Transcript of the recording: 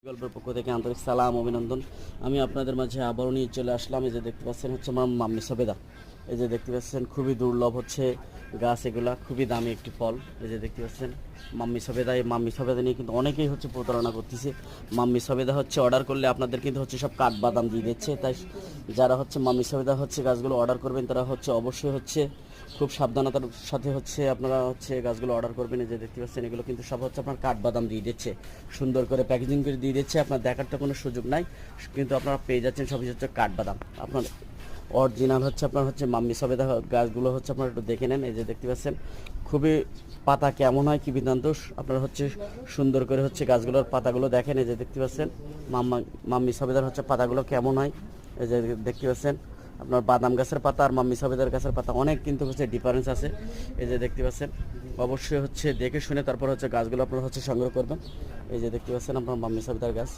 গল্পের পক্ষ থেকে আন্তরিক সালাম অভিনন্দন। আমি আপনাদের মাঝে আবারও নিয়ে চলে আসলাম। এই যে দেখতে পাচ্ছেন হচ্ছে আমার মাম্মি সবেদা। এই যে দেখতে পাচ্ছেন খুবই দুর্লভ হচ্ছে গাছ, এগুলা খুবই দামি একটি ফল। এই যে দেখতে পাচ্ছেন মাম্মি সবেদা। এই মাম্মি সবেদা নিয়ে কিন্তু অনেকেই হচ্ছে প্রতারণা করতেছে। মাম্মি সবেদা হচ্ছে অর্ডার করলে আপনাদের কিন্তু হচ্ছে সব কাঠবাদাম দিয়ে দিচ্ছে। তাই যারা হচ্ছে মাম্মি সবেদা হচ্ছে গাছগুলো অর্ডার করবেন তারা হচ্ছে অবশ্যই হচ্ছে খুব সাবধানতার সাথে হচ্ছে আপনারা হচ্ছে গাছগুলো অর্ডার করবেন। এই যে দেখতে পাচ্ছেন এগুলো কিন্তু সব হচ্ছে আপনার কাঠবাদাম দিয়ে দিচ্ছে, সুন্দর করে প্যাকেজিং করে দিয়ে দিচ্ছে। আপনার দেখার তো কোনো সুযোগ নাই, কিন্তু আপনারা পেয়ে যাচ্ছেন সবই হচ্ছে কাঠবাদাম। আপনার অরিজিনাল হচ্ছে আপনার হচ্ছে মাম্মি সবেদা গাছগুলো হচ্ছে আপনারা একটু দেখে নেন। এই যে দেখতে পাচ্ছেন খুবই পাতা কেমন হয় কি বিধান্ত, আপনারা হচ্ছে সুন্দর করে হচ্ছে গাছগুলোর পাতাগুলো দেখেন। এই যে দেখতে পাচ্ছেন মাম্মি সবেদার হচ্ছে পাতাগুলো কেমন হয়। এই যে দেখতে পাচ্ছেন আপনার বাদাম গাছের পাতা আর মাম্মি সবেদার গাছের পাতা অনেক কিন্তু হচ্ছে ডিফারেন্স আছে। এই যে দেখতে পাচ্ছেন অবশ্যই হচ্ছে দেখে শুনে তারপর হচ্ছে গাছগুলো আপনারা হচ্ছে সংগ্রহ করবেন। এই যে দেখতে পাচ্ছেন আপনার মাম্মি সবেদার গাছ।